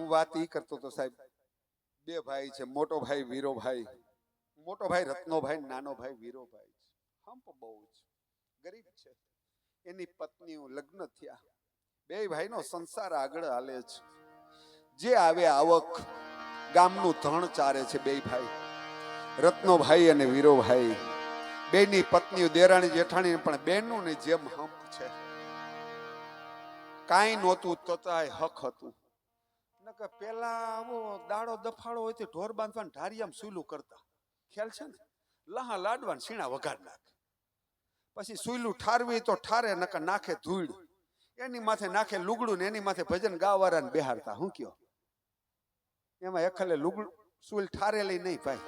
વાત ઈ કરતો તો સાહેબ, બે ભાઈ છે, મોટો ભાઈ વીરોભાઈ, મોટો ભાઈ રત્નોભાઈ, નાનો ભાઈ વીરોભાઈ છે. હંપ બહુ છે, ગરીબ છે. એની પત્નીઓ લગ્ન થયા, બે ભાઈનો સંસાર આગળ હાલે છે. જે આવે આવક, ગામનું ધણ ચારે છે. બે ભાઈ રત્નોભાઈ અને વીરોભાઈ, બેની પત્નીઓ દેરાણી જેઠાણી પણ બેનું ની જેમ હંપ છે. કાંઈ નહોતું તો હક હતું. પેલા આવો દાડો દફાળો હોય તો ઢોર બાંધવાનું ઢારિયામાં સુઈલું કરતા, ખ્યાલ છે ને? લહા લાડવાન સીણા વગાડ નાખે, પછી સુઈલું ઠારવી તો ઠારે, નકર નાખે ધૂળ, એની માથે નાખે લુગડું ને એની માથે ભજન ગાવારાને બેહાડતા. હું કયો એમાં એકલે લુગડું સુઈલ ઠારેલી નહીં ભાઈ.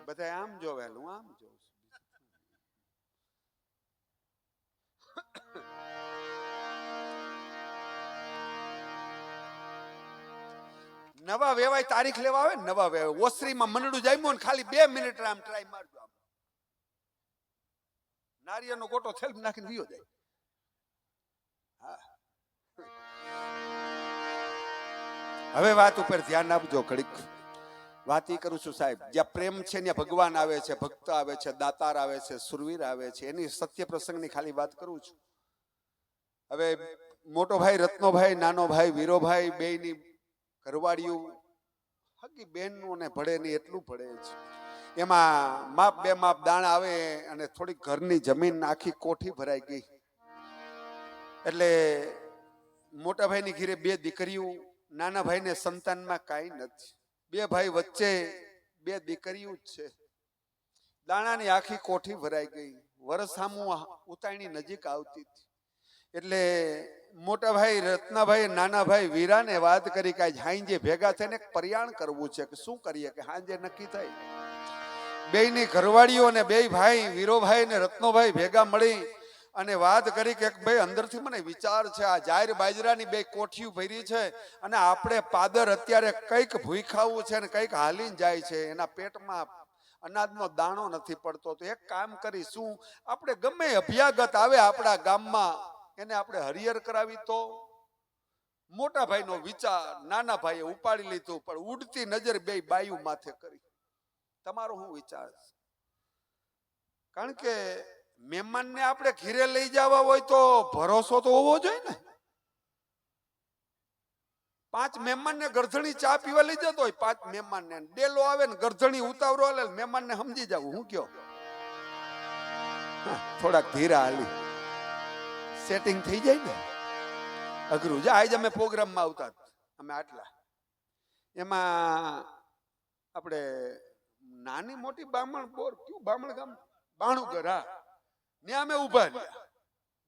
બધા આમ જોવેલું, આમ જોઉં. નવા વેવાય તારીખ લેવા આવે, નવા વેવાય ઓસરીમાં મનડું જામ્યું ને ખાલી 2 મિનિટ આમ ટ્રાય મારજો, આમ નારિયેળનો ગોટો થેલ્પ નાખીને વિયો જાય. હવે વાત ઉપર ધ્યાન આપજો ઘડીક. વાત ઈ કરું છું સાહેબ, જ્યાં પ્રેમ છે ત્યાં ભગવાન આવે છે, ભક્ત આવે છે, દાતાર આવે છે, સુરવીર આવે છે. એની સત્ય પ્રસંગની ખાલી વાત કરું છું. હવે મોટો ભાઈ રત્નોભાઈ, નાનો ભાઈ વીરોભાઈ, બેયની ઘરવાળીઓ હગી બેનનું ને ભળે નહીં એટલું ભળે છે. એમાં માપ બે માપ દાણ આવે અને થોડીક ઘરની જમીન આખી કોઠી ભરાઈ ગઈ. એટલે મોટા ભાઈની ઘીરે 2 દીકરીઓ, નાના ભાઈને સંતાનમાં કાંઈ નથી. 2 ભાઈ વચ્ચે 2 દીકરીઓ જ છે. દાણાની આખી કોઠી ભરાઈ ગઈ. વરસ સામું ઉતાણી નજીક આવતી હતી. એટલે મોટા ભાઈ રત્નાભાઈ નાના ભાઈ વીરાને વાત કરી કે હાંજે ભેગા થઈને એક પર્યાણ કરવું છે. કે શું કરીએ? કે હાંજે નક્કી થાય. બેયની ઘરવાળીઓ ને 2 ભાઈ વીરોભાઈ ને રત્નોભાઈ ભેગા મળી અને વાત કરી કે ભાઈ અંદરથી મને વિચાર છે, આ જાહેર બાજરાની 2 કોઠીઓ ભરી છે અને આપણે પાદર અત્યારે કઈક ભૂખાવું છે ને કઈક હાલીને જાય છે, એના પેટમાં અનાજનો દાણો નથી પડતો. તો એક કામ કરીશું, આપણે ગમે અભ્યાગત આવે આપણા ગામમાં એને આપણે હરિહર કરાવી. તો મોટા ભાઈનો વિચાર નાના ભાઈએ ઉપાડી લીધું, પણ ઉડતી નજર 2 બાયું માથે કરી. તમારો શું વિચાર? કારણ કે મહેમાનને આપણે ઘીરે લઈ જવા હોય તો ભરોસો તો હોવો જોઈએ ને. 5 મહેમાનને ગરધણી ચા પીવા લઈ જતો હોય, 5 મહેમાનને ડેલો આવે ને ગરધણી ઉતાવળો હાલે, મહેમાનને સમજી જવું. હું કયો થોડાક ધીરા હાલી સેટિંગ થઈ જાય ને, અઘરું છે. આજ અમે પ્રોગ્રામમાં આવતા, અમે આટલા, એમાં આપણે નાની મોટી બામણ બોર કયું બામણ ગામ બાણુગર, હા ને અમે ઉભા રહ્યા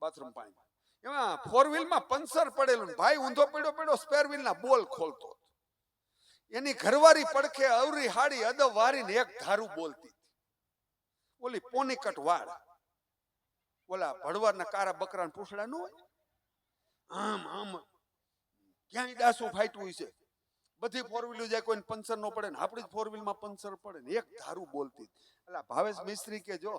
બાથરૂમ પાણી. એમાં 4 વ્હીલમાં પંચર પડેલું, ભાઈ ઊંધો પડ્યો સ્પેર વ્હીલના બોલ ખોલતો. એની ઘરવાળી પડખે અવરી હાડી અદબ વારીને એક ધારું બોલતી. ઓલી પોનીકટ વાળ, ઓલા ભડવારના કારા બકરાના પૂછડા ન હોય, આમ આમ ક્યાંય ડાસું ફાટ્યું છે. બધી 4 વ્હીલ જાય, કોઈને પંચર ન પડે ને આપણી જ 4 વ્હીલમાં પંચર પડે ને એક ધારું બોલતી. એટલે ભાવેશ મિસ્ત્રી કે જો,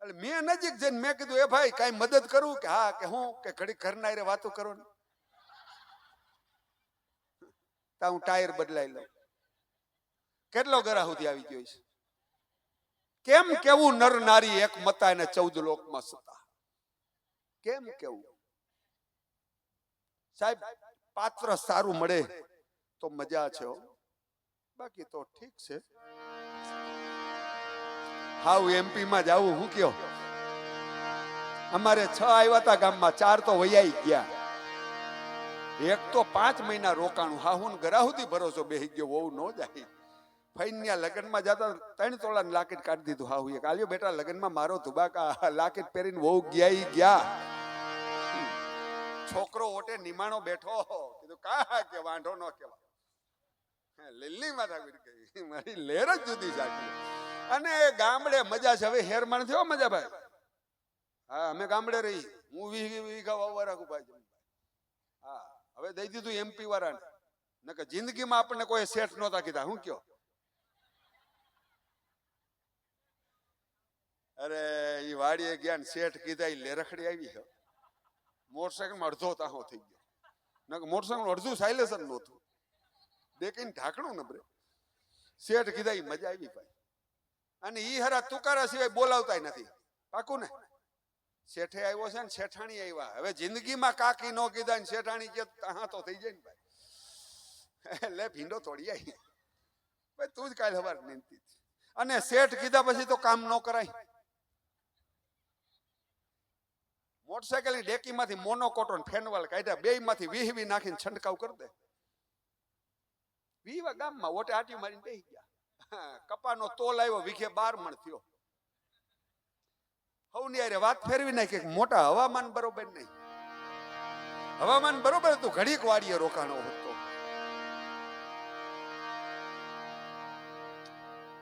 એટલે મેં નજીક જઈને મેં કીધું, એ ભાઈ કઈ મદદ કરું? કે હા. કે હું? કે ઘડી ઘરના રે વાતો કરો ને, તા હું ટાયર બદલાઈ લઉં. કેટલો ગરા સુધી આવી ગયો છે? કેમ કેવું નર નારી એક મતા એને 14 લોકમાં સતા? કેમ કેવું સાહેબ? પાત્ર સારું મળે તો મજા છે, બાકી તો ઠીક છે. હાવ એમપી માં જાવું. હું કયો અમારે 6 આવ્યા હતા ગામમાં, 4 તો વૈયાઈ ગયા. એક તો 5 મહિના રોકાણું. હાહુ ને ગરા સુધી ભરોસો બેહી ગયો, વહુ ન જાય. ફઈન્યા લગ્નમાં જતા 3 તોલાનું લાકેટ કાઢી દીધું. હાહુ એક આલ્યો બેટા લગ્નમાં મારો ધુબાકા લાકેટ પહેરીને વહુ ગયા. છોકરો ઓટે નિમાણો બેઠો, કીધું કા કે વાંઢો ન કેવા. લીલી માથા ગઈ, મારી લેર જ જુદી જાગી. અને ગામડે મજા છે. હવે હેરમાં નથી હો મજા ભાઈ. હા અમે ગામડે રહી, હું વીઘા વાવવા રાખું ભાઈ. હા હવે દઈ દીધું એમપી વાળાને, નકર જિંદગીમાં આપણને કોઈ સેટ નહોતા કીધા. હું કયો અરે ઈ વાડીએ ગયા ને શેઠ કીધા ઈ લેરખડી આવી છે. મોટરસાયકલ અડધો તાહો થઈ ગયો. મોટરસાયકલ અડધું સાયલેશન નહોતું. દેખીને ઢાંકણું નબરે. શેઠ કીધા ઈ મજા આવી ભાઈ. અને ઈ હરા તુકારા સિવાય બોલાવતા નથી. પાકું ને? શેઠે આવ્યો છે ને શેઠાણી આવ્યા. હવે જિંદગીમાં કાકી નો કીધા ને શેઠાણી કે હા તો થઈ જાય ને ભાઈ. લે ભીંડો તોડી આવી ભાઈ, તું જ કાલે સવાર નિંતી. અને શેઠ કીધા પછી તો કામ ન કરાય. મોટરસાયકલ ની ડેકી માંથી મોનોકોટો ફેનવાલ કાઢ્યા, બે માંથી વીહવી નાખીને છંટકાવ કરી દે. વીવા ગામમાં ઓટે આટી મારીને બેસી ગયા. કપાનો તોલ આવ્યો, વીઘે 12 મણ થયો. હવની આરે વાત ફેરવી નાખી કે મોટા હવામાન બરોબર નહીં. હવામાન બરોબર હતું, ઘડીક વાડીએ રોકાણો હતો.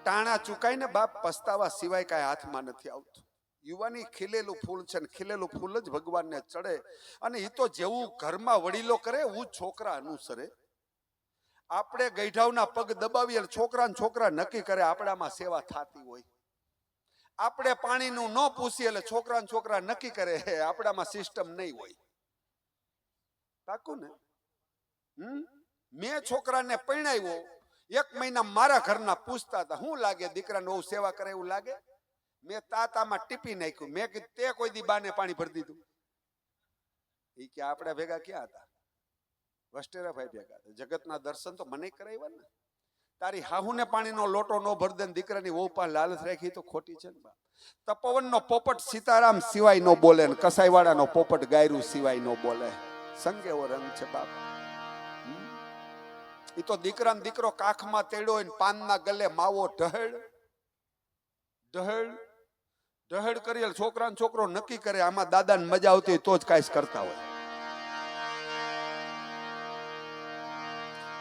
ટાણા ચુકાઈ ને બાપ પસ્તાવા સિવાય કાંઈ હાથમાં નથી આવતું. યુવાની ખીલેલું ફૂલ છે ને ખીલેલું ફૂલ જ ભગવાનને ચડે. અને એ તો જેવું ઘરમાં વડીલો કરે એવું છોકરા અનુસરે. આપણે ગઈઢાવના પગ દબાવીએ છોકરા નક્કી કરે આપણામાં સેવા થતી હોય. આપણે પાણીનું ન પૂછીએ એટલે છોકરા નક્કી કરે આપણામાં સિસ્ટમ નહીં હોય. પાકું ને? મેં છોકરાને પરણાવ્યો 1 મહિના મારા ઘરના પૂછતા હતા શું લાગે દીકરાને બહુ સેવા કરે એવું લાગે? મેં તાતામાં ટીપી નાખ્યું. મેં કીધું તે કોઈ દી બાને પાણી ભરી દીધું? એ કે આપણે ભેગા ક્યાં હતા? વસ્ટેરા ભાઈ ભેગા હતા. જગતના દર્શન તો મને કરાવ્યા ને. તારી હાહુને પાણીનો લોટો ન ભર દે, દીકરાની વહુ પાસે લાલચ રાખી તો ખોટી છે ને બાપ. તપોવનનો પોપટ સીતારામ સિવાય નો બોલે ને કસાઈવાડાનો પોપટ ગાયરું સિવાય નો બોલે. સંગ એવો રંગ છે બાપ. એ તો દીકરો કાખમાં તેડ્યો હોય ને પાનના ગલે માવો ઢહેડ કરી છોકરો નક્કી કરે આમાં દાદાને મજા આવતી હોય તો જ કાંઈ કરતા હોય.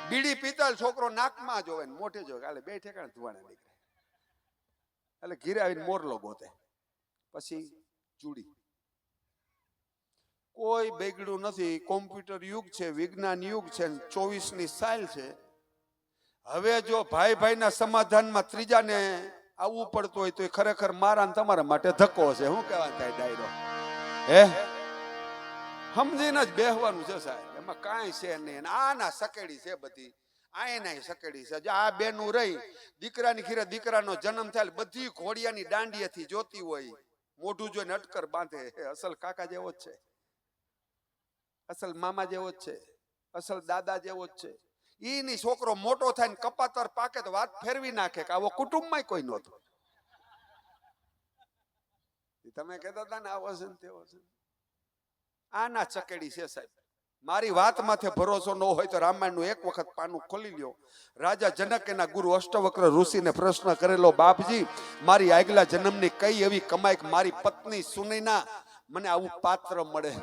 બીડી પીતલ છોકરો નાકમાં જોવે ને મોઢે જોવે, એટલે બે ઠેકાણે ધુવાણા નીકળે. એટલે ઘીરે આવીને મોરલો ગોતે, પછી ચૂડી. કોઈ બેગડું નથી. કોમ્પ્યુટર યુગ છે, વિજ્ઞાન યુગ છે, 24ની સાલ છે. હવે જો ભાઈના સમાધાનમાં ત્રીજાને આવવું પડતું હોય તો એ ખરેખર મારા ને તમારા માટે ધક્કો છે. શું કહેવાય થાય ડાયરો? સમજીને જ બેહવાનું છે સાહેબ. એમાં કાંઈ છે નહીં. આના સકેડી છે બધી, આયના સકેડી છે. આ બેનું રહી દીકરાની ખીરે દીકરાનો જન્મ થાય બધી ઘોડિયાની દાંડીએથી જોતી હોય, મોઢું જોઈને અટકર બાંધે. અસલ કાકા જેવો જ છે, અસલ મામા જેવો જ છે, અસલ દાદા જેવો જ છે. ઈની છોકરો મોટો થાય ને કપાતર પાકે તો વાત ફેરવી નાખે કે આવો કુટુંબમાં કોઈ નહોતો. તમે કહેતા હતા ને આવો છે ને તેવો છે. આના ચકેડી છે સાહેબ. મારી વાત માથે ભરોસો ન હોય તો રામાયણનું એક વખત પાનું ખોલી લ્યો. રાજા જનક એના ગુરુ અષ્ટવક્ર ઋષિને પ્રશ્ન કરેલો, બાપજી મારી આગલા જન્મની કઈ એવી કમાઈ કે મારી પત્ની સુનૈના મને આવું પાત્ર મળે?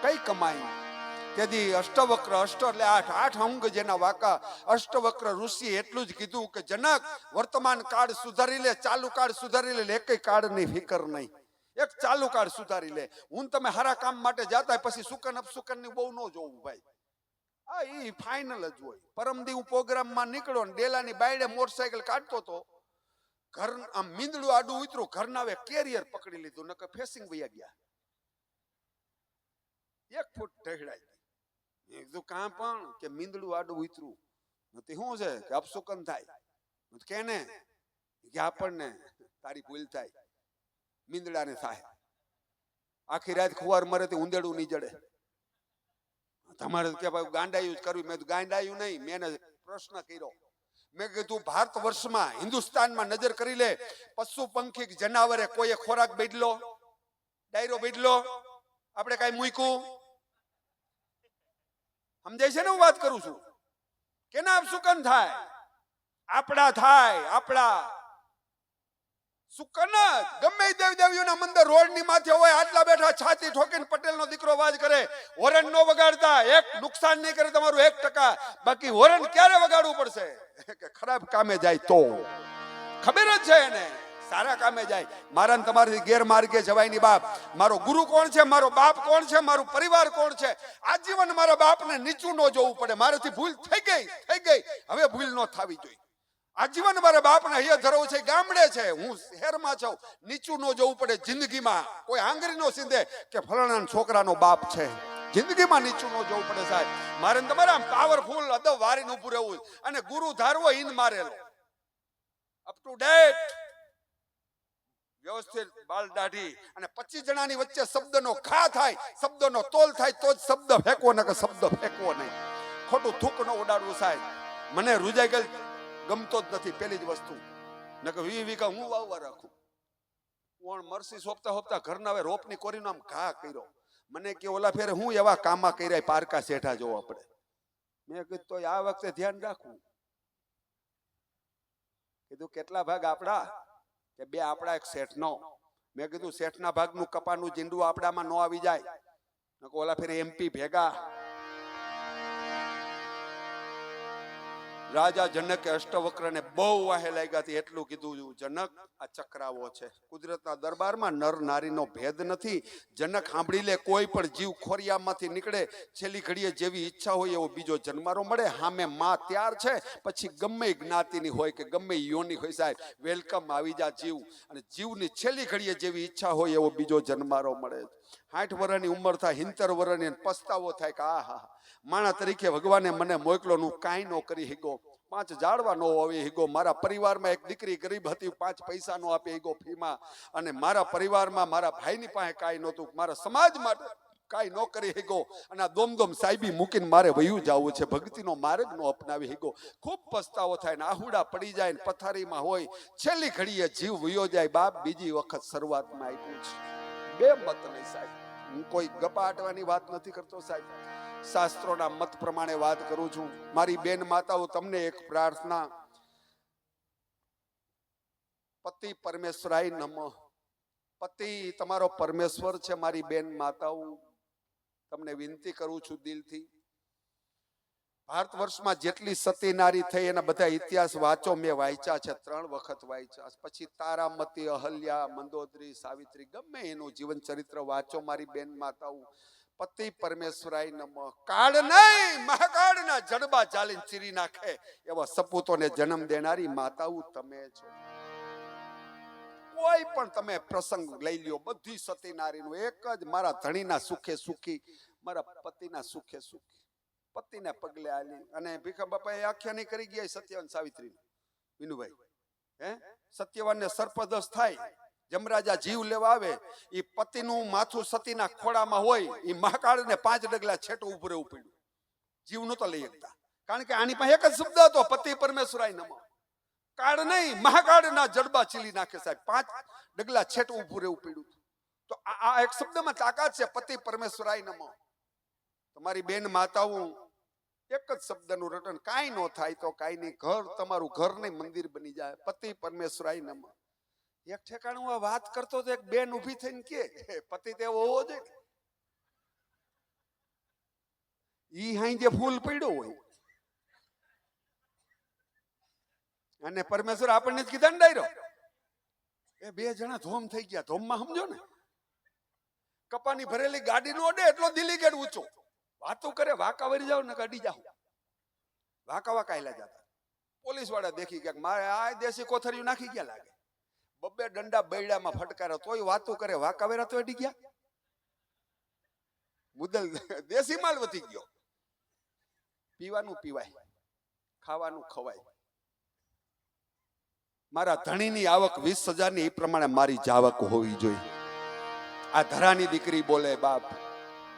કઈ કમાઈ? તેથી અષ્ટવક્ર, અષ્ટ એટલે 8 અંગ જેના વાકા. અષ્ટવક્ર ઋષિ એટલું જ કીધું કે જનક વર્તમાન કાળ સુધારી લે, ચાલુ કાળ સુધારી લે, એકય કાળની ફિકર નહીં. એક ચાલુ કાળ સુધારી લે. હું તમે હારા કામ માટે જાતા પછી સુકન અપસુકન ની બહુ ન જોવું ભાઈ. આ ઈ ફાઇનલ જ હોય. પરમદી હું પ્રોગ્રામમાં નીકળ્યો ને ડેલાની બાયડે મોટરસાયકલ કાઢતો તો ઘર આમ મીંદડું આડું ઉતરું, ઘરના હવે કેરિયર પકડી લીધું, નકર ફેસિંગ વયા ગયા. 1 ફૂટ ઢહેડાઈ. કીધું કાં પણ કે મીંદડું આડું ઉતરું નથી. શું છે કે અપસુકન થાય? કેને કે આપણને તારી ભૂલ થાય, મીંદડાને થાય. આખી રાત ખુવાર મરે તે ઉંદેડું નહીં જડે. તમારે કે ભાઈ ગાંડાયું જ કરવી. મેં ગાંડાયું નહીં, મેં પ્રશ્ન કર્યો. મેં કીધું ભારત વર્ષમાં હિન્દુસ્તાનમાં નજર કરી લે, પશુ પંખી જનાવરે કોઈએ ખોરાક બેડલો, ડાયરો બેડલો, આપણે કઈ મૂક્યું? સમજાય છે ને હું વાત કરું છું? કેના અપસુકન થાય? આપણા થાય. આપણા સુકન જ ગમે દેવદેવીઓના મંદિર રોડની માથે હોય, આટલા બેઠા છાતી ઠોકીને પટેલનો દીકરો વાજ કરે. હોરન નો વગાડતા, એક નુકસાન નહીં કરે તમારું 1%. બાકી હોરન ક્યારે વગાડવું પડશે કે ખરાબ કામે જાય તો? ખબર જ છે એને, સારા કામે જાય. મારા ને તમારાથી ગેરમાર્ગે જવાય નહીં બાપ. મારો ગુરુ કોણ છે, મારો બાપ કોણ છે, મારું પરિવાર કોણ છે, આજીવન મારા બાપને નીચું ન જોવું પડે. મારાથી ભૂલ થઈ ગઈ, હવે ભૂલ ન થવી જોઈએ. આજીવન મારા બાપને અહીંયા ધરવું છે, ગામડે છે, હું શહેરમાં છું, નીચું ન જવું પડે જિંદગીમાં. કોઈ આંગળી નો સીધે કે ફલાણા છોકરાનો બાપ છે, જિંદગીમાં નીચું ન જવું પડે સાહેબ. મારે તમારે આમ પાવરફુલ અદબ વારીને ઉભું રહેવું, અને ગુરુ ધારવો ઈન મારેલો અપ ટુ ડેટ વ્યવસ્થિત બાલ દાઢી, અને 25 જણાની વચ્ચે શબ્દનો ઘા થાય, શબ્દનો તોલ થાય તો જ શબ્દ ફેંકવો, ન કે શબ્દ ફેંકવો નહીં. ખોટું થૂક ન ઉડાડવું સાહેબ. મને રૂજાઈ ગયેલ ગમતો જ નથી, પેલી જ વસ્તુ. ન કે વીઘા હું વાવવા રાખું. કોણ મરસી સોપતા સોપતા ઘરના હવે રોપની કોરીનો આમ ઘા કર્યો. મને કે ઓલા ફેરે હું એવા કામમાં કર્યા પારકા શેઠા જોવા પડે. મેં કીધું તો આ વખતે ધ્યાન રાખવું. કીધું કેટલા ભાગ આપડા? કે 2 આપડા 1 શેઠનો. મેં કીધું શેઠના ભાગનું કપાનું જીંડું આપડામાં ન આવી જાય, નકો ઓલા ફેરે MP ભેગા. રાજા જનકે અષ્ટવક્રને બહુ વાહે લાગ્યા હતી, એટલું કીધું, જનક આ ચક્રાવો છે, કુદરતના દરબારમાં નર નારીનો ભેદ નથી. જનક સાંભળી લે, કોઈ પણ જીવ ખોરિયામાંથી નીકળે, છેલ્લી ઘડીએ જેવી ઈચ્છા હોય એવો બીજો જન્મારો મળે. સામે માં ત્યાર છે, પછી ગમે જ્ઞાતિની હોય કે ગમે યોની હોય સાહેબ, વેલકમ, આવી જા જીવ. અને જીવની છેલ્લી ઘડીએ જેવી ઈચ્છા હોય એવો બીજો જન્મારો મળે. 60 વર્ષની ઉંમર થાય, 70 વર્ષની, પસ્તાવો થાય કે આ હા માણા તરીકે ભગવાને મને મોકલો, હું કાંઈ ન કરી હિગો, 5 જાળવા નો આવી હિગો. મારા પરિવારમાં એક દીકરી ગરીબ હતી, 5 પૈસા નો આપી હિગો ફીમાં, અને મારા પરિવારમાં મારા ભાઈની પાસે કાંઈ નહોતું, મારા સમાજ માટે કાંઈ ન કરી હિગો, અને આ દોમદોમ સાહેબી મૂકીને મારે વયું જવું છે, ભક્તિનો માર્ગ નો અપનાવી હિગો. ખૂબ પસ્તાવો થાય ને આહુડા પડી જાય ને પથારીમાં હોય, છેલ્લી ઘડીએ જીવ વયો જાય. બાપ બીજી વખત શરૂઆતમાં આપ્યું છે. બે મત નહીં સાહેબ, હું કોઈ ગપા આટવાની વાત નથી કરતો સાહેબ, શાસ્ત્રોના મત પ્રમાણે વાત કરું છું. મારી બેન માતાઓ, તમને એક પ્રાર્થના, પતિ પરમેશ્વરાય નમઃ. પતિ તમારો પરમેશ્વર છે. મારી બેન માતાઓ, તમને વિનંતી કરું છું દિલથી, ભારત વર્ષમાં જેટલી સતી નારી થઈ એના બધા ઇતિહાસ વાંચો. મેં વાંચ્યા છે, 3 વખત વાંચ્યા. પછી તારામતી, અહલ્યા, મંદોદરી, સાવિત્રી, ગમે એનું જીવન ચરિત્ર વાંચો. મારી બેન માતાઓ, પતિ પરમેશ્વરાય નમઃ. કાળ નહીં, મહાકાળના જડબા ચાલીને ચીરી નાખે એવા સપૂતોને જન્મ દેનારી માતાઓ તમે છો. કોઈ પણ તમે પ્રસંગ લઈ લ્યો, બધી સતી નારીનું એક જ, મારા ધણીના સુખે સુખી, મારા પતિના સુખે સુખી, પતિને પગલે આલી. અને ભીખા બાપાએ આખ્યાની કરી ગયા સત્યવાન સાવિત્રી, વિનુભાઈ, સત્યવાનને સર્પદંશ થાય, જમરાજા જીવ લેવા આવે, એ પતિનું માથું સતીના ખોળામાં હોય, એ મહાકાળને 5 ડગલા છેટું ઉભું રહેવું પડ્યું, જીવ નહોતો લઈ શકતા. કારણ કે આની પાસે એક જ શબ્દ હતો, પતિ પરમેશ્વરાય નમઃ. કાળ નહીં, મહાકાળના જડબા ચીલી નાખે સાહેબ, 5 ડગલા છેટું ઉભું રહેવું પડ્યું. તો આ એક શબ્દમાં તાકાત છે, પતિ પરમેશ્વરાય નમઃ. તમારી બેન માતાઓ, એક જ શબ્દનું રટન, કાંઈ ન થાય તો કાંઈ નહીં, ઘર તમારું ઘર નહીં મંદિર બની જાય. પતિ પરમેશ્વરાય નમઃ. એક ઠેકાણું આ વાત કરતો તો એક બેન ઊભી થઈને કે પતિ તે હોવો જોઈએ, ઈ હાઈ જે ફૂલ પડ્યો હોય, અને પરમેશ્વર આપણને જ કીધા ને ડાયરો, એ 2 જણા ધોમ થઈ ગયા. ધોમમાં સમજો ને, કપાની ભરેલી ગાડી નો અડે એટલો દિલ્હી ગેટ ઊંચો, વાતો કરે, વાંકા વળી જાવ ને અડી જાવ. વાંકા કાયલા જતા, પોલીસ વાળા દેખી ગયા, મારે આ દેશી કોથળીઓ નાખી ગયા લાગે, 2 ડંડા બૈડામાં ફટકારો, તોય વાતો કરે, વાંકા વેરા તો અડી ગયા. મુદલ દેશી માલ વધી ગયો. પીવાનું પીવાય, ખાવાનું ખવાય. મારા ધણીની આવક 20,000 એ પ્રમાણે મારી જાવક હોવી જોઈએ. આ ધરાની દીકરી બોલે, બાપ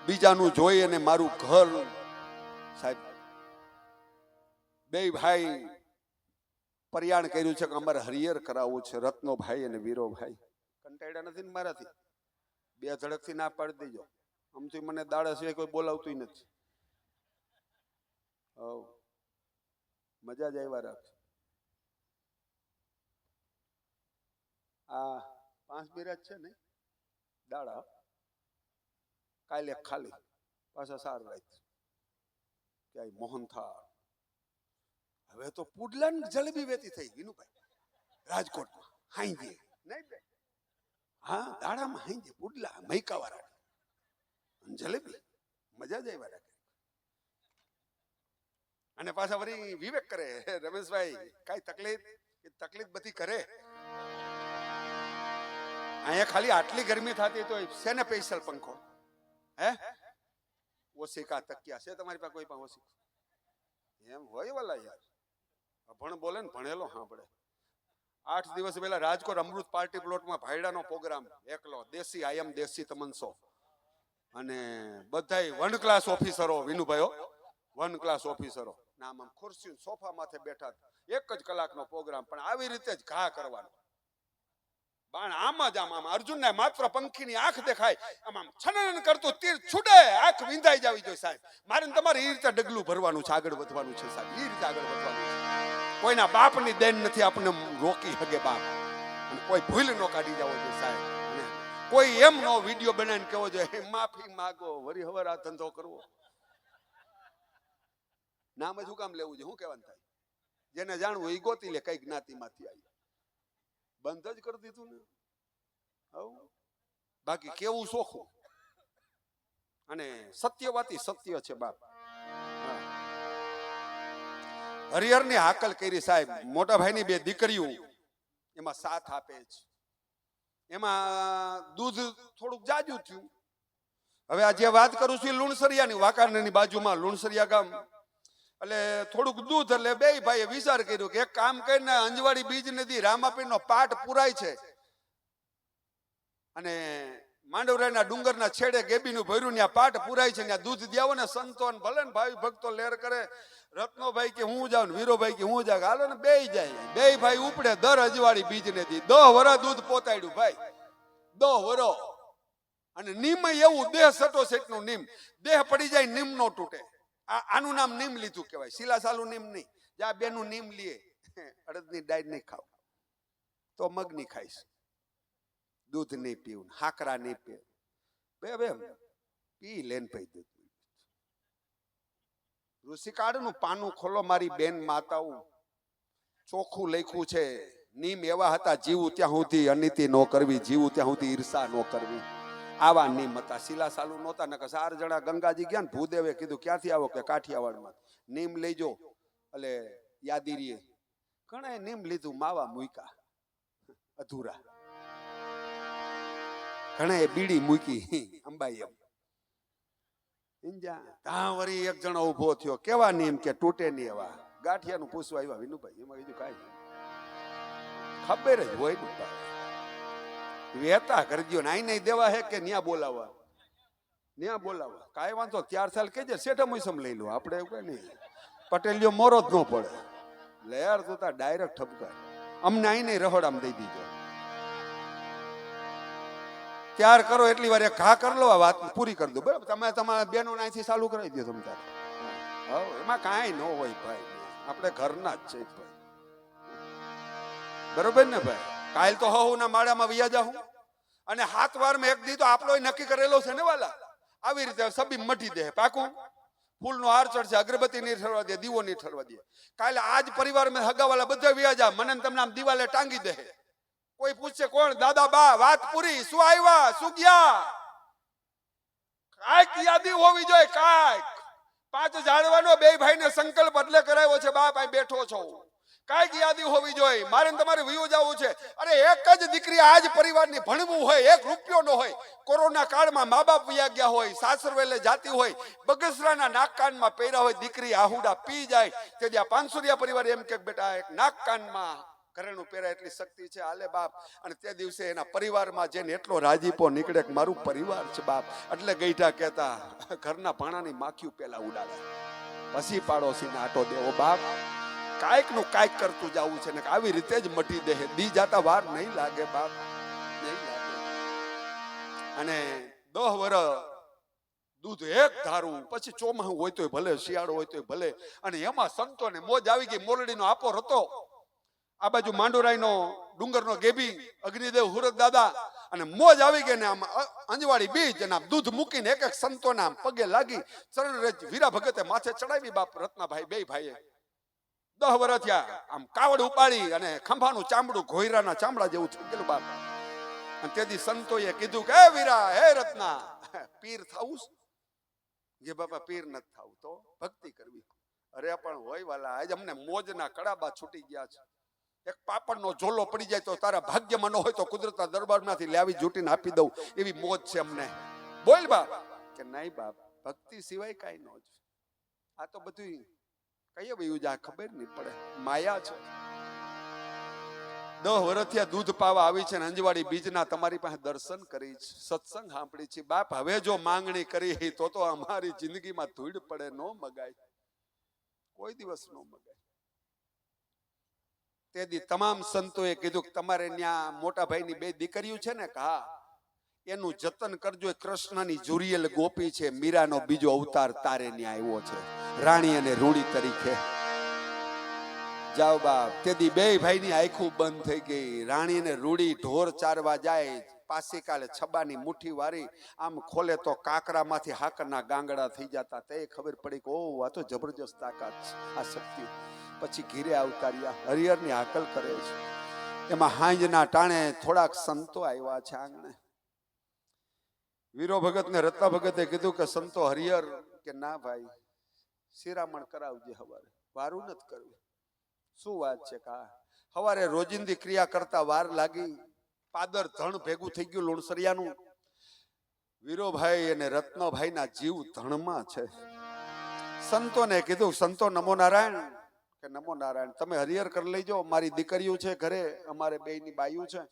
બીજાનું જોઈ અને મારું ઘર. સાહેબ, 2 ભાઈ પરિયાણ કર્યું છે કે અમારે હરિયર કરાવવું છે, રત્નોભાઈ અને વીરોભાઈ. કંટાળ્યા નથી ને મારાથી, 2 ઝડકથી ના પાડી દેજો. આમથી મને દાડા સિવાય કોઈ બોલાવતું નથી. મજા જ આવ્યા રાખ. આ 5 બિરાજ છે ને દાડા, કાલે ખાલી પાછા સાર રાત ક્યાંય મોહન થાળ. હવે તો પુડલા ને જલેબી વેતી થઈ વિનુભાઈ રાજકોટમાં. હાઈજે નહીં બે, હા દાડામાં હાઈજે પુડલા મૈકાવાળા જલેબી, મજા જ આવ્યા રાખે. અને પાછા વળી વિવેક કરે, રમેશભાઈ કઈ તકલીફ બધી કરે. અહીંયા ખાલી આટલી ગરમી થતી તો શેને સ્પેશિયલ પંખો? હે ઓશિકા તકિયા છે તમારી પાસે કોઈ પાસે ઓશિકા? એમ હોય વાલા યાર, અભણ બોલે ને ભણેલો સાંભળે. 8 દિવસ પહેલા રાજકોટ અમૃત પાર્ટી પ્લોટમાં ભાઈડાનો પ્રોગ્રામ, એકલો દેશી આયમ દેશી તમનસો, અને બધાય 1 ક્લાસ ઓફિસરો, વિનુભાઈઓ 1 ક્લાસ ઓફિસરો નામ આમ ખુરશી સોફા માથે બેઠા. 1 જ કલાકનો પ્રોગ્રામ, પણ આવી રીતે જ ઘા કરવાનો. બાણ આમ જ આમ અર્જુનને માત્ર પંખીની આંખ દેખાય, આમ છનન કરતું તીર છૂટે, આંખ વિંધાઈ જાવી જોઈએ સાહેબ. મારે તમારે એ રીતે ડગલું ભરવાનું છે, આગળ વધવાનું છે સાહેબ, એ રીતે આગળ વધવાનું છે. કોઈના બાપની દેન નથી આપણને રોકી શકે બાપ, અને કોઈ ભૂલ નો કાઢી જવો જોઈએ સાહેબ. અને કોઈ એમ નો વિડીયો બનાવીને કેવો જોઈએ માફી માગો, વરી હવાર આ ધંધો કરવો. નામ જ શું કામ લેવું છે? શું કહેવાનું થાય? જેને જાણવું એ ગોતી લે કઈ જ્ઞાતિમાંથી આવી. બંધ જ કરી દીધું ને. બાકી કેવું સોખું, અને સત્યવાતી સત્ય છે બાપ. હરિહર ની હાકલ કરી સાહેબ. મોટા ભાઈ ની 2 દીકરીઓ એમાં સાથ આપે છે. એમાં દૂધ થોડુંક જાજુ થયું. હવે આ જે વાત કરું છું લુણસરિયાની, વાંકાનેરની બાજુમાં લુણસરિયા ગામ. એટલે થોડુંક દૂધ, એટલે 2 ભાઈએ વિચાર કર્યો કે એક કામ કરીને અંજવાડી બીજ નદી રામાપીરનો પાઠ પુરાય છે, અને માંડવરાયના ડુંગરના છેડે ગેબીનું ભર્યું ત્યાં પાઠ પુરાય છે, ત્યાં દૂધ દેવો ને સંતો ભલે ને ભાઈ ભક્તો લેર કરે. રત્નોભાઈ કે હું જાઉં ને વીરોભાઈ કે હું જાઉં, હાલો ને 2 જાય. 2 ભાઈ ઉપડે દર અજવાળી બીજ નદી. 10 વરા દૂધ પોતાડ્યું ભાઈ, 10 વરો. અને નીમ એવું દેહ સટો સેટનું નીમ, દેહ પડી જાય નીમ નો તૂટે. આનું નામ નીમ લીધું કહેવાય, શિલાસાલું નીમ નહીં. જ્યાં બેનું નીમ લીએ, અડદની ડાળ નહીં ખાવ તો મગની ખાઈશ, દૂધ નહીં પીવું, હાકરા નહીં પીવું. બે પી લેન પઈ દૂધ. ઋષિકાળનું પાનું ખોલો મારી બેન માતાઓ, ચોખ્ખું લખ્યું છે. નીમ એવા હતા, જીવું ત્યાં સુધી અનીતિ ન કરવી, જીવું ત્યાં સુધી ઈર્ષા ન કરવી. આવા નીમ હતા. શિલાસાલુ નહોતા. નકર 4 જણા ગંગાજી ગયા ને ભૂદેવે કીધું ક્યાંથી આવો? કે કાઠિયાવાડમાં. નીમ લઈજો. એટલે યાદીરીએ ઘણા નીમ લીધું, માવા મૂક્યા અધૂરા. ઘણા બીડી મૂકી અંબાઈ એમ. ત્યાં વળી એક જણો ઉભો થયો, કેવા નીમ? કે તૂટે નહીં એવા. ગાંઠિયાનું પૂછવા આવ્યા વિનુભાઈ. એમાં કીધું કાંઈ ખબર જ હોય ને, વેતા કરજો ને. આઈ નહીં દેવા હે કે ન્યા બોલાવવા? ન્યા બોલાવવા કાંઈ વાંધો. 4 સાલ કેજે શેઠા મોસમ લઈ લો, આપણે એવું કઈ નહીં. પટેલીઓ મોરો જ ન પડે. લેર તું તા ડાયરેક્ટ ઠપકાર. અમને આઈ નહીં રહોડામાં દઈ દીધો. ત્યાર કરો એટલી વાર એક ઘા કરી લો, આ વાત પૂરી કરી દો. બરાબર, તમે તમારા બેનો અહીંથી ચાલુ કરાવી દો તમે તારે. એમાં કાંઈ ન હોય ભાઈ, આપણે ઘરના જ છે ભાઈ. બરોબર ને ભાઈ? કાલ તો હું ના માળામાં વિયા જાઉં, અને 7 વારમાં એક દી તો આપણો નક્કી કરેલો છે ને વાલા. આવી રીતે સબી મટી દે પાકું. ફૂલનો હાર ચડશે, અગરબત્તી નહીં ઠરવા દે, દીવો નહીં ઠરવા દે. કાલે આજ પરિવારમાં હગાવાલા બધા વિયા જા, મને તમને આમ દિવાલે ટાંગી દે. કોઈ પૂછશે કોણ? દાદા બા. વાત પૂરી. શું આવ્યા, શું ગયા? કાંઈક યાદી હોવી જોઈએ, કાંઈક. 5 ઝાડવાનો 2 ભાઈને સંકલ્પ બદલે કરાવ્યો છે. બાપ અહીં બેઠો છો, કાંઈક યાદી હોવી જોઈએ. મારે તમારે વિયો જવું છે. અરે એક જ દીકરી આજ પરિવારની ભણવું હોય, 1 રૂપિયો નો હોય. કોરોના કાળમાં મા બાપ વયા ગયા હોય, સાસરવેલે જાતી હોય, બગસરાના નાક કાનમાં પહેર્યા હોય, દીકરી આહુડા પી જાય. તે જ્યાં 500 પરિવાર એમ કે બેટા એક નાક કાનમાં ઘરેણું પહેરાય એટલી શક્તિ છે, હાલે બાપ. અને તે દિવસે એના પરિવારમાં જેને એટલો રાજીપો નીકળે કે મારું પરિવાર છે બાપ. એટલે ગઈઠા કહેતા, ઘરના ભાણાની માખીઓ પેલા ઉડાડે, પછી પાડોશીને આટો દેવો બાપ. કાંઈક નું કાંઈક કરતું જવું છે ને આવી રીતે જ મટી દે. દી જાતા વાર નહીં લાગે બાપ, નહીં લાગે. અને 10 વર્ષ દૂધ એક ધારું, પછી ચોમાસું હોય તોય ભલે, શિયાળો હોય તોય ભલે. અને એમાં સંતોને મોજ આવી ગઈ. મોરડીનો આપો હતો, આ બાજુ માંડોરાઈનો ડુંગરનો ગેબી અગ્નિદેવ હુરત દાદા, અને મોજ આવી ગઈ ને આમ અંજવાળી બીજ અને આમ દૂધ મૂકીને એક એક સંતોના આમ પગે લાગી ચરણ રજ વીરા ભગતે માથે ચડાવી બાપ રત્નાભાઈ 2 ભાઈએ. 10 વર્ષ થયા. આમ કાવડ ઉપાડી અને ખંભાનું ચામડું ઘોયરાના ચામડા જેવું થઈ ગયેલું બાપ. અને તેથી સંતોએ કીધું કે હે વીરા, હે રત્ના, પીર થાવું કે બાપા? પીર નથી થાવું તો ભક્તિ કરવી. અરે પણ હોય વાલા, આજ અમને મોજના કડાબા છૂટી ગયા છે. એક પાપડનો ઝોલો પડી જાય તો તારા ભાગ્યમાં ન હોય તો કુદરતના દરબારમાંથી લાવી જૂટીને આપી દઉં, એવી મોજ છે અમને. બોલ બાપ. કે નહીં બાપ, ભક્તિ સિવાય કાંઈ ન જ. આ તો બધું કઈ વયું જાય ખબર નહીં પડે, માયા છે. 10 વર્ષથી દૂધ પાવા આવી છે ને અંજવાડી બીજના તમારી પાસે દર્શન કરી છે, સત્સંગ સાંભળી છે. બાપ હવે જો માંગણી કરી તો અમારી જિંદગીમાં ધૂળ પડે, નો મગાય, કોઈ દિવસ નો મગાય. તે દી તમામ સંતોએ કીધું કે તમારે ત્યાં મોટા ભાઈની 2 દીકરીઓ છે ને, હા એનું જતન કરજો. કૃષ્ણની જુરિયલ ગોપી છે, મીરાનો બીજો અવતાર તારે ત્યાં આવ્યો છે, રાણી અને રૂડી તરીકે. જાઓ બાપ. તેદી 2 ભાઈની આંખો બંધ થઈ ગઈ. રાણી અને રૂડી ઢોર ચારવા જાય, પાસી કાલે છબાની મુઠ્ઠી વારી આમ ખોલે તો કાકરામાંથી હાકરના ગાંગડા થઈ જતા. તે ખબર પડી કે ઓહ, આ તો જબરજસ્ત તાકાત છે, આ શક્તિ. પછી ઘીરે અવતાર્યા, હરિહરની હાકલ કરે છે. એમાં હાંજના ટાણે થોડાક સંતો આવ્યા છે આંગણે. વીરો ભગત ને રત્ના ભગતે કીધું કે સંતો હરિહર કે ના ભાઈ, શિરામણ કરાવજે, હવારે વારું નથી કરવું. શું વાત છે? કા હવારે રોજિંદી ક્રિયા કરતા વાર લાગી, પાદર ધણ ભેગું થઈ ગયું લુણસરિયાનું. વીરોભાઈ અને રત્નભાઈના જીવ ધણમાં છે. સંતોને કીધું, સંતો નમો નારાયણ. કે નમો નારાયણ, તમે હરિહર કરી લેજો, મારી દીકરીઓ છે ઘરે, અમારે 2ની બાયું છે,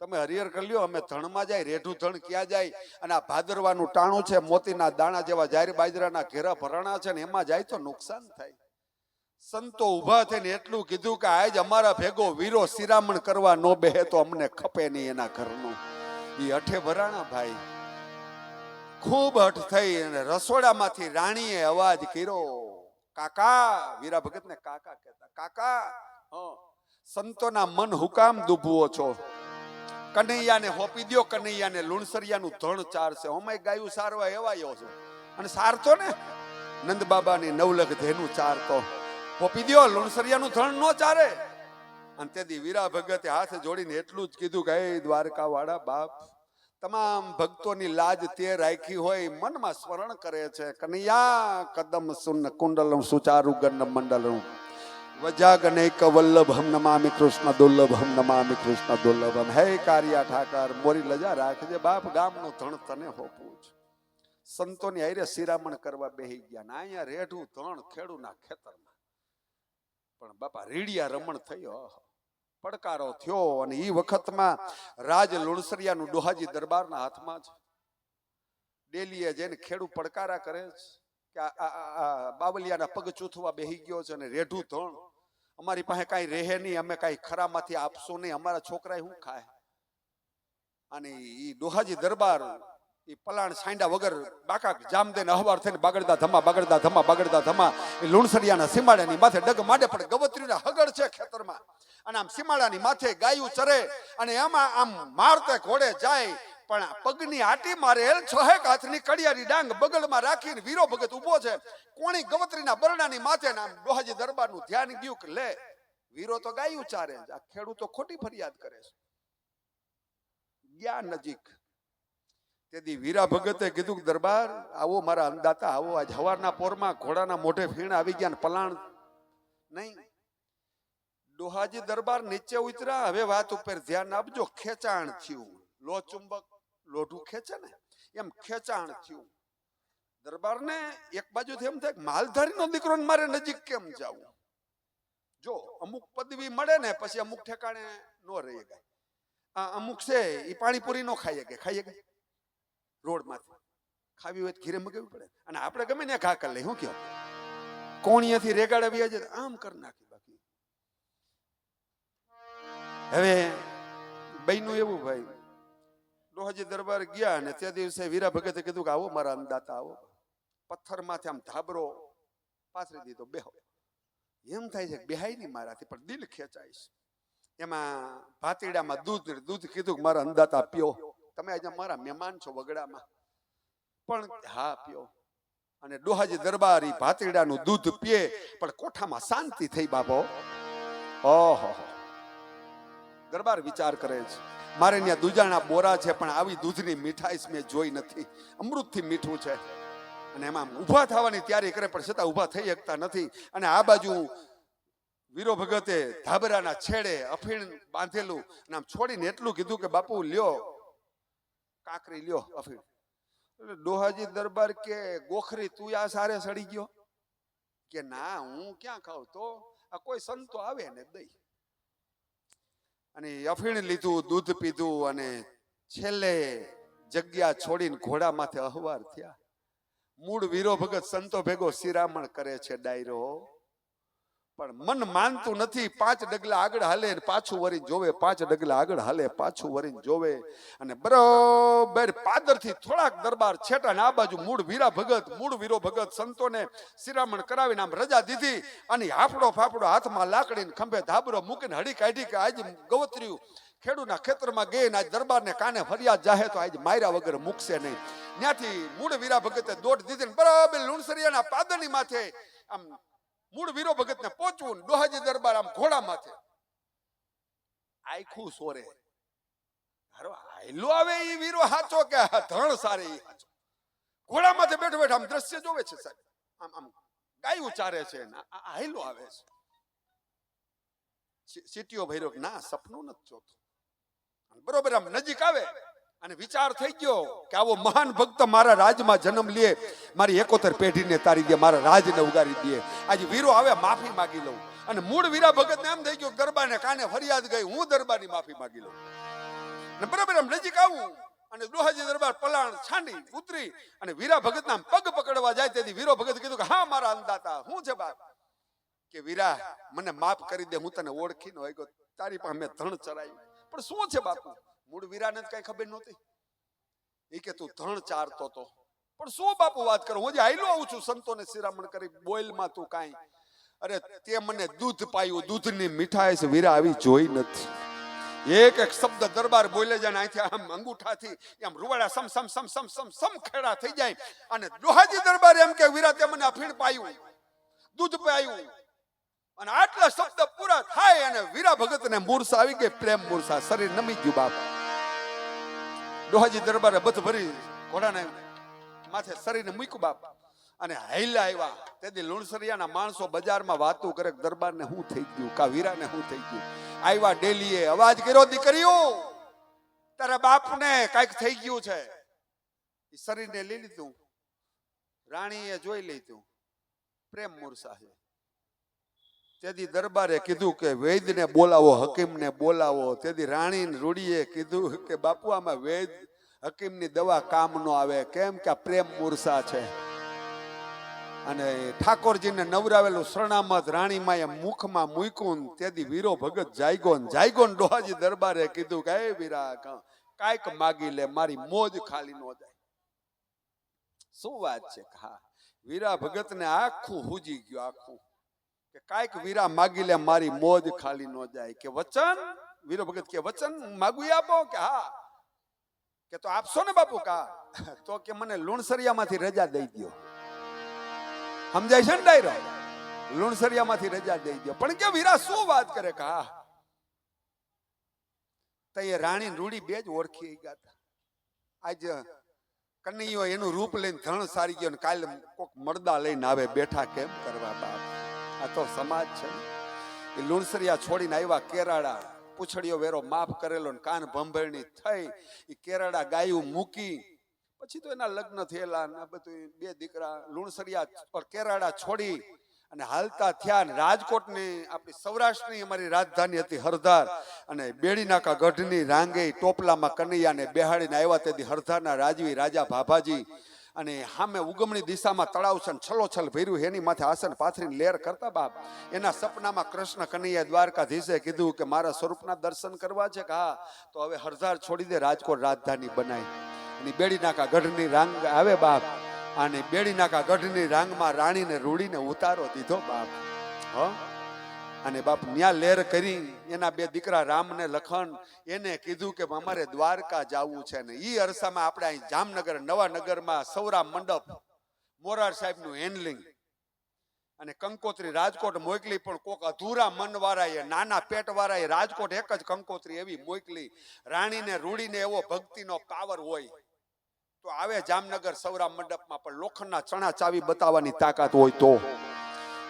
તમે હરિહર કરી લ્યો, અમે ધણમાં જાય. રેઢું ધણ ક્યાં જાય? અને આ ભાદરવાનું ટાણું છે, મોતીના દાણા જેવા જાહેર બાજરાના ઘેરા ભરાણા છે ને, એમાં જાય તો નુકસાન થાય. સંતો ઉભા થઈને એટલું કીધું કે આજ અમારા ભેગો વીરો શિરામણ કરવા નો બેહે તો અમને ખપે નહીં એના ઘરનું. એ અઠે ભરાણા ભાઈ. ખૂબ હઠ થઈ અને રસોડામાંથી રાણીએ અવાજ કર્યો, કાકા. વીરા ભગત ને કાકા કહેતા. કાકા, સંતોના મન હુકામ દુભવો છો? કનૈયાને હોપી દો, કનૈયાને લુણસરિયાનું ધણ ચારશે. ઓમાય ગાયું સારવા એવાયો છો અને સારતો ને નંદ બાબાની 9 લખ ધેનું ચારતો. હોપી દો, લુણસરિયાનું ધણ નો ચારે. અને તેથી વીરા ભગતે હાથ જોડીને એટલું જ કીધું કે હે દ્વારકા વાળા બાપ, તમામ ભક્તોની લાજ તે રાખી હોય, મનમાં સ્મરણ કરે છે, કનૈયા કદમ સુન કુંડલમ સુચારુ ગન મંડલમ વજાગનૈક વલ્લભમ નમામિ કૃષ્ણ દુર્લભમ નમામિ કૃષ્ણ દુર્લભમ. હે કારિયા ઠાકર, મોરી લજા રાખજે બાપ, ગામનું ધણ તને હોપવું છે. સંતોની હારે શિરામણ કરવા બેહી ગયા ને અહીંયા રેઢું ધણ ખેડૂના ખેતરમાં. પણ બાપા રીડિયા રમણ થયો, પડકારો થયો. અને એ વખતમાં રાજ લુણસરિયાનું ડોહાજી દરબારના હાથમાં છે. ડેલીએ જઈને ખેડૂ પડકારા કરે છે કે આ બાવલિયાના પગ ચૂથવા બેહી ગયો છે અને રેઢું ધણ, અમારી પાસે કાંઈ રહે નહીં, અમે કાંઈ ખરામાંથી આપશું નહીં, અમારા છોકરા શું ખાય? અને એ ડોહાજી દરબાર એ પલાણ સાંડા વગર બાકા જામ દઈને અહવાર થઈને બાગડતા ધમા બાગડતા ધમા બાગડતા ધમા એ લુણસરિયાના સીમાડાની માથે ડગ માડે પડે. ગવત્રીના હગડ છે ખેતરમાં અને આમ સીમાડાની માથે ગાયું ચરે અને એમાં આમ મારતે ઘોડે જાય. પણ પગની આટી મારેલ 6 હાથની કડિયાની ડાંગ બગલમાં રાખીને વીરો ભગત ઉભો છે. કોણી ગવત્રીના બરડાની માથે આમ ડોહાજી દરબારનું ધ્યાન ગયું કે લે, વીરો તો ગાયું ચારે, આ ખેડૂતો ખોટી ફરિયાદ કરે છે. ગયા નજીક. તેથી વીરા ભગતે કીધું, દરબાર આવો મારા અંદાતા, આવો. આજ હવારના પોરમાં ઘોડાના મોઢે ફીણ આવી ગયા ને પલાણ નહીં. ડોહાજી દરબાર નીચે ઉતર્યા. હવે વાત ઉપર ધ્યાન આપજો. ખેંચાણ થયું, લો ચુંબક લોઢું ખેંચે ને એમ ખેંચાણ થયું. દરબારને એક બાજુથી એમ થાય કે માલધારીનો દીકરો મારે નજીક કેમ જાવું? જો અમુક પદવી મળે ને પછી અમુક ઠેકાણે નો રહી ગયા. આ અમુક છે એ પાણીપુરી નો ખાઈ ગયા રોડમાંથી. ખાવી હોય તો ઘીરે મગાવવી પડે. અને આપણે ગમે ને ઘા કરી લઈ. શું કહો? કોણીયાથી રેગાડાવી જાય આમ કરી નાખી. બાકી હવે બહેનું એવું ભાઈ, ડોહાજી દરબાર ગયા અને તે દિવસે વીરા ભગતે કીધું કે આવો મારા અંદાતા, આવો. પથ્થરમાંથી આમ ધાબરો પાથરી દીધો, બેહો. એમ થાય છે કે બેહાય નહીં મારાથી, પણ દિલ ખેંચાય છે. એમાં ભાતીડામાં દૂધ કીધું કે મારા અંદાતા પીઓ, તમે આજે મારા મહેમાન છો વગડામાં, પણ હા પીઓ. અને ડોહાજી દરબાર ઈ ભાતીડાનું દૂધ પીએ, પણ કોઠામાં શાંતિ થઈ બાપો. ઓહો, દરબાર વિચાર કરે છે, મારે ત્યાં દુજાણા બોરા છે પણ આવી દૂધની મીઠાઈ મેં જોઈ નથી. અમૃતથી મીઠું છે. અને એમાં ઊભા થવાની તૈયારી કરે પણ છતાં ઊભા થઈ શકતા નથી. અને આ બાજુ વીરો ભગતે ધાબરાના છેડે અફીણ બાંધેલું અને આમ છોડીને એટલું કીધું કે બાપુ લ્યો કાકરી લ્યો અફીણ. એટલે ડોહાજી દરબાર કે ગોખરી તું આ સારે સડી ગયો કે ના હું ક્યાં ખાઉં, તો આ કોઈ સંતો આવે ને દઈ. અને અફીણ લીધું, દૂધ પીધું અને છેલ્લે જગ્યા છોડીને ઘોડા માથે અહવાર થયા. મૂળ વીરો ભગત સંતો ભેગો શિરામણ કરે છે ડાયરો, પણ મન માનતું નથી. 5 ડગલા આગળ હાલે પાછું વરીને જોવે, 5 ડગલા આગળ હાલે પાછું વરીને જોવે. અને બરોબર પાદરથી થોડાક દરબાર છેટા ને આ બાજુ મૂળ વીરો ભગત સંતોને શિરામણ કરાવીને આમ રજા દીધી. અને હાફડો ફાફડો હાથમાં લાકડીને ખંભે ધાબરો મૂકીને હડી કાઢી કે આજ ગવત્ર્યું ખેડૂના ખેતરમાં ગઈ આજ દરબારને કાને ફરિયાદ જાહે તો આજ માર્યા વગર મૂકશે નહીં. ત્યાંથી મૂળ વીરા ભગતે દોડ દીધી બરાબર લુણસરિયાના પાદરની માથે આમ મૂળ વીરો ભગત ને પહોંચવું. ડોહાજી દરબાર આમ ઘોડા માથે આખું સોરે હાયલો આવે ઈ વીરો હાચો કે ધણ સારે ઈ હાચો. ઘોડા માથે બેઠો બેઠો આમ દ્રશ્ય જોવે છે સાહેબ, આમ આમ ગાયું ચારે છે ને હાયલો આવે છે. સીટીઓ ભર્યો કે ના સપનું નથી જોતું. બરોબર આમ નજીક આવે અને વિચાર થઈ ગયો કે આવો મહાન ભક્ત મારા રાજમાં જન્મ લે, મારી 71 પેઢીને તારી દે, મારા રાજને ઉગારી દે. આજે વીરો આવે માફી માંગી લઉં. અને મૂળ વીરા ભગત ને એમ થઈ ગયું દરબારને કાને ફરિયાદ ગઈ, હું દરબારની માફી માંગી લઉં. ને બરાબર આમ નજીક આવું અને ડોહાજી દરબાર પલાણ છાંડી ઉતરી અને વીરા ભગત ના પગ પકડવા જાય તેથી વીરો ભગત કીધું કે હા મારા અંદાતા હું છે બાપ, કે વીરા મને માફ કરી દે, હું તને ઓળખી ન હોય તારી પાસે મેં ધણ ચરાયું. પણ શું છે બાપુ? મૂળ વીરાને કઈ ખબર નહોતી. એ કે તું ધણ ચારતો તો, પણ શું બાપુ વાત કરો, હું જે આયલો આવું છું સંતોને શિરામણ કરી બોઇલમાં તું કાંઈ. અરે તે મને દૂધ પાયું, દૂધની મીઠાઈ છે વીરા આવી જોઈ નથી. એક એક શબ્દ દરબાર બોલે જાય અહીંથી આમ અંગૂઠાથી આમ રૂવાડા સમ સમ સમ સમ સમ સમ ખેડા થઈ જાય. અને ડોહાજી દરબાર એમ કે વીરા તે મને અફીણ પાયું, દૂધ પાયું. અને આટલા શબ્દ પૂરા થાય અને વીરા ભગતને મૂર્છા આવી ગઈ, પ્રેમ મૂર્છા, શરીર નમી ગયું બાપ. ડોહાજી દરબારે બધ ભરી ઘોડાને માથે શરીરને મૂક્યું બાપ અને હાઈલા આવ્યા. તેથી લુણસરિયાના માણસો બજારમાં વાતું કરે દરબારને શું થઈ ગયું, કા વીરાને શું થઈ ગયું. આવ્યા ડેલીએ અવાજ કર્યો, દીકરીઓ તારા બાપને કઈક થઈ ગયું છે. શરીરને લઈ લીધું, રાણીએ જોઈ લીધું, પ્રેમ મૂર્છા છે. તેથી દરબારે કીધું કે વૈદને બોલાવો, હકીમને બોલાવો. તેથી રાણી રૂડીએ કીધું કે બાપુ આમાં વૈદ હકીમની દવા કામ નો આવે, કેમ કે આ પ્રેમ મૂર્છા છે. અને ઠાકોરજીને નવરાવેલું શરણામત રાણીમાએ મુખમાં મૂક્યું. તેથી વીરો ભગત જાયગો ડોહાજી દરબારે કીધું કે એ વીરા કાંઈક માગી લે, મારી મોજ ખાલી ન જાય. શું વાત છે? હા, વીરા ભગતને આખું હુજી ગયું, આખું કે કાંઈક વીરા માગી લે, મારી મોજ ખાલી ન જાય. કે વચન? વીરો ભગત કે વચન માગું આપો? કે હા. કે તો આપશો ને બાપુ? કા તો કે મને લુણસરિયામાંથી રજા દઈ દો. સમજાય છે ને ડાયરો? લુણસરિયામાંથી રજા દઈ દો. પણ કે વીરા શું વાત કરે? કે હા. તો એ રાણી રૂડી બે જ ઓળખી ગયા. આજ કનૈયો એનું રૂપ લઈને ધણ સારી ગયો ને કાલે કોક મરદા લઈને આવે, બેઠા કેમ કરવા બાપ? આ તો સમાજ છે. એ લુણસરિયા છોડીને આવ્યા કેરાડા, પૂછડીયો વેરો માફ કરેલો ને કાન ભંભેરણી થઈ. એ કેરાડા ગાયું મૂકી પછી તો એના લગ્ન થયેલા ને બધું, 2 દીકરા. લુણસરિયા કેરાડા છોડી અને હાલતા થયા ને રાજકોટની આપણી સૌરાષ્ટ્રની અમારી રાજધાની હતી હરધાર. અને બેડીનાકા ગઢની રાંગે ટોપલામાં કનૈયાને બેહાડીને આવ્યા. તેથી હરધારના રાજવી રાજા ભાભાજી અને સામે ઉગમણી દિશામાં તળાવ છે, છલોછલ ભર્યું, એની માથે આસન પાથરીને લેર કરતા બાપ. એના સપનામાં કૃષ્ણ કનૈયા દ્વારકાધીશે કીધું કે મારા સ્વરૂપના દર્શન કરવા છે. કે હા, તો હવે હરધાર છોડી દે, રાજકોટ રાજધાની બનાવી. અને બેડીનાકા ગઢની રાંગ આવે બાપ. અને બેડીનાકા ગઢની રાંગમાં રાણીને રૂડીને ઉતારો દીધો બાપ. અને બાપ ન્યા લેર કરી એના 2 દીકરા રામ ને લખન એને કીધું કે અમારે દ્વારકા જવું છે. ને ઈ અરસામાં આપણે અહીં જામનગર નવા નગરમાં સૌરા મંડપ મોરાર સાહેબ નું હેન્ડલિંગ અને કંકોત્રી રાજકોટ મોકલી. પણ કોક અધૂરા મન વાળાએ, નાના પેટ વાળાએ રાજકોટ એક જ કંકોત્રી એવી મોકલી. રાણીને રૂડીને એવો ભક્તિનો પાવર હોય. તો આવે જામનગર સૌરા મંડપમાં, પણ લોખંડના ચણા ચાવી બતાવવાની તાકાત હોય તો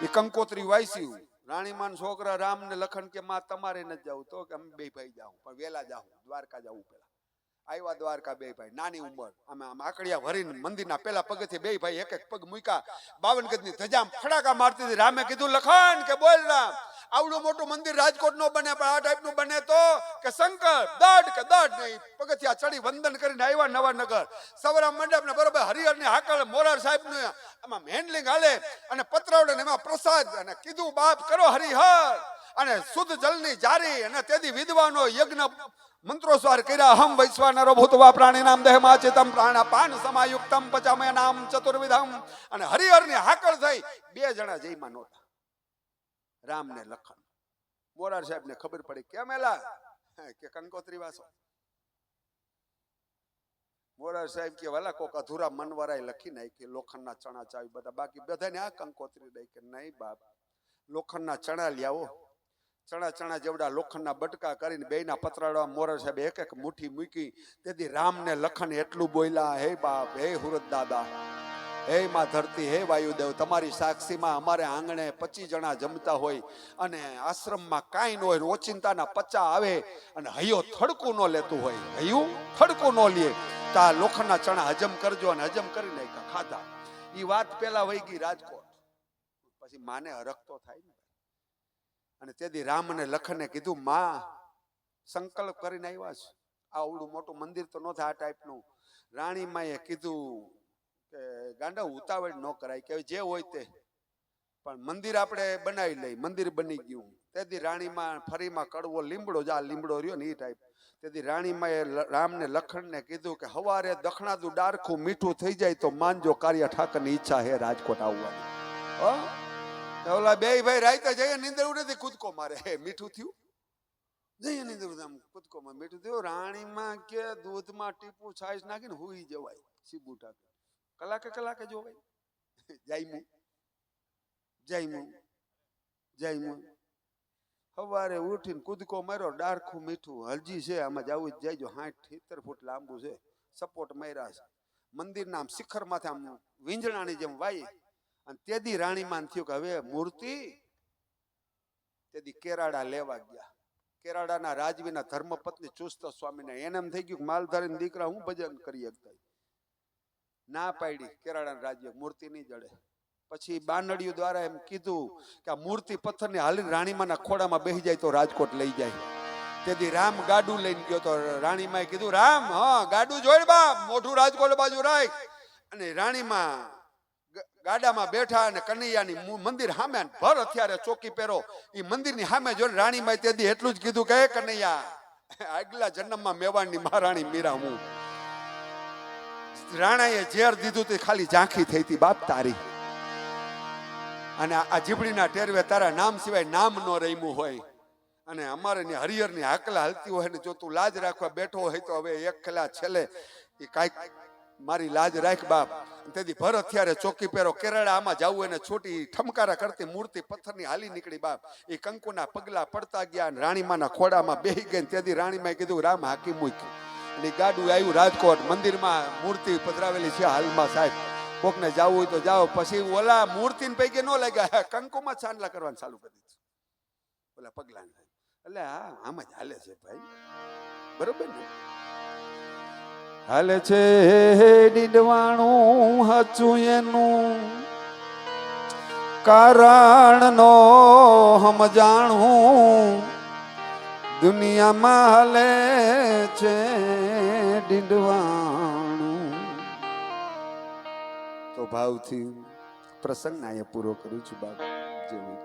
એ કંકોત્રી વાયસ્યું. રાણીમાન છોકરા રામ ને લખન કે માં તમારે ન જાવું, તો કે અમે બે ભાઈ જાઉં, પણ વેલા જાઉં, દ્વારકા જવું. પેલા આવ્યા દ્વારકા બે ભાઈ, નાની ઉંમર, આમ આકડિયા ભરીને મંદિરના પેલા પગથી બે ભાઈ એક એક પગ મૂક્યા. 52 ગજની ધજામ ફડાકા મારતી હતી. રામે કીધું લખન કે બોલ રામ, આવડું મોટું મંદિર રાજકોટ નો બને, પણ આ ટાઈપ નું બને તો કે શંકર દડ કે દડ નહીં. પગથિયા ચડી વંદન કરીને આવ્યા નવાનગર સવરા મંડપ ને બરોબર હરિહર ની હાકળ મોરાર સાહેબ નું આમાં હેન્ડલિંગ હાલે અને પત્રાવડે ને એમાં પ્રસાદ, અને કીધું બાપ કરો હરિહર, અને શુદ્ધ જલની જારી, અને તેથી વિદ્વાનો યજ્ઞ મંત્રોસ્વાર કર્યા. અહમ વૈશ્વાનરો ભૂતવા પ્રાણી નામ દેહ માચિતમ પ્રાણાપાન સમાયુક્તમ પચામય નામ ચતુર્વિધમ. અને હરિહર ની હાકળ થઈ. 2 જણા જયમાં નહોતા, રામ ને લખન. મોરાર સાહેબ ને ખબર પડી, કેમ એલા કે કંકોત્રી વાસો. મોરાર સાહેબ કે વાલા કોક અધૂરા મનવરાય લખી નાખી લોખંડના ચણા ચાવી બધા, બાકી બધાને આ કંકોત્રી દઈ. કે નહીં બાપ, લોખંડના ચણા લ્યાવો. ચણા જેવડા લોખંડના બટકા કરીને બેયના પતરાડા મોરાર સાહેબ એક એક મુઠ્ઠી મૂકી. તેથી રામ ને લખન એટલું બોલ્યા, હે બાપ, હે હુરત દાદા, હે માં ધરતી, હે વાયુદેવ, તમારી સાક્ષીમાં અમારે આંગણે 25 જણા જમતા હોય અને આશ્રમમાં કાંઈ ન હોય, ઓચિંતાના 50 આવે અને હૈયો થડકું ન લેતું હોય, હૈયું થડકું ન લે, તો આ લોખંડના ચણા હજમ કરજો. અને હજમ કરી નાખ્યા, ખાધા. એ વાત પેલા વહી ગઈ રાજકોટ, પછી માને હરખ તો થાય ને. અને તેથી રામ અને લખને કીધું, માં સંકલ્પ કરીને આવ્યા છે, આ આવડું મોટું મંદિર તો ન થાય આ ટાઈપનું. રાણીમાએ કીધું કે ગાંડા ઉતાવળ ન કરાય, કે જે હોય તે, પણ મંદિર આપણે બનાવી લઈ. મંદિર બની ગયું. તેથી રાણીમાં ફરીમાં કડવો લીમડો, જા લીમડો રહ્યો ને એ ટાઈપ. તેથી રાણીમાએ રામ ને લખન ને કીધું કે હવારે દખણાદું ડારખું મીઠું થઈ જાય તો માનજો કારિયા ઠાકરની ઈચ્છા હે રાજકોટ આવવાની. ઓલા બે ભાઈ રાયતા જઈએ નીંદર ઉડેથી કૂદકો મારે, મીઠું થયું જઈએ નીંદર આમ કૂદકો માં મીઠું થયું. રાણીમાં કે દૂધમાં ટીપું છાશ નાખીને હુઈ જવાય, સીબુ ટાકે કલાકે જોવાય. જાયમું સવારે ઉઠીને કૂદકો માર્યો, ડારખું મીઠું હલજી છે, આમાં જવું જ જાયજો. 60-70 ફૂટ લાંબુ છે, સપોર્ટ માર્યા છે. મંદિરના આમ શિખર માથે આમ વીંજણાની જેમ વાઈ. અને તેદી રાણીમાન થયું કે હવે મૂર્તિ. તેદી કેરાડા લેવા ગયા. કેરાડાના રાજવીના ધર્મપત્ની ચુસ્ત સ્વામીને એને એમ થઈ ગયું માલધારી દીકરા હું ભજન કરી શકતા, ના પાડી. કેરાડાના રાજવી મૂર્તિ નહીં જડે. પછી બાનડીઓ દ્વારા એમ કીધું કે આ મૂર્તિ પથ્થરની હાલી રાણીમાના ખોડામાં બેસી જાય તો રાજકોટ લઈ જાય. તેથી રામ ગાડું લઈને ગયો તો રાણીમાએ કીધું, રામ હા ગાડું જોડ બાપ, મોઢું રાજકોટ બાજુ રાખ. અને રાણીમાં ગાડામાં બેઠા અને કનૈયાની મંદિર સામે ભર અત્યારે ચોકી પહેરો એ મંદિરની સામે જોઈને રાણીમાએ તેથી એટલું જ કીધું કે કનૈયા, આગલા જન્મમાં મેવાડની મહારાણી મીરા હું. રાણાએ ઝેર દીધું તે ખાલી ઝાંખી થઈ હતી બાપ તારી. અને આ જીબડીના ટેરવે તારા નામ સિવાય નામ ન રમ્યું હોય. અને અમારે હરિહરની હાકલા હાલતી હોય ને જો તું લાજ રાખવા બેઠો હોય તો હવે એક ખલા છેલ્લે એ કાંઈક મારી લાજ રાખ બાપ. તેથી ભર અત્યારે ચોકી પહેરો. કેરાડા આમાં જવું એને છોટી ઠમકારા કરતી મૂર્તિ પથ્થરની હાલી નીકળી બાપ. એ કંકુના પગલા પડતા ગયા, રાણીમાના ખોડામાં બેહી ગઈ. તેથી રાણીમાએ કીધું રામ હાકી મૂક્યું. અને ગાડું આવ્યું રાજકોટ. મંદિરમાં મૂર્તિ પધરાવેલી છે હાલમાં સાહેબ, કોકને જવું હોય તો જાઓ. પછી ઓલા મૂર્તિને પૈકી ન લાગ્યા, કંકુમાં ચાંદલા કરવાનું ચાલુ કરી દીધું ઓલા પગલા. એટલે હા આમ જ હાલે છે ભાઈ, બરોબર ને? હાલે છે ડીડવાણું હાચું એનું કારણ નો સમજાણું. દુનિયામાં હાલે છે ડીડવાણું. તો ભાવથી પ્રસંગ અહીંયા પૂરો કરું છું બાપ. જેવું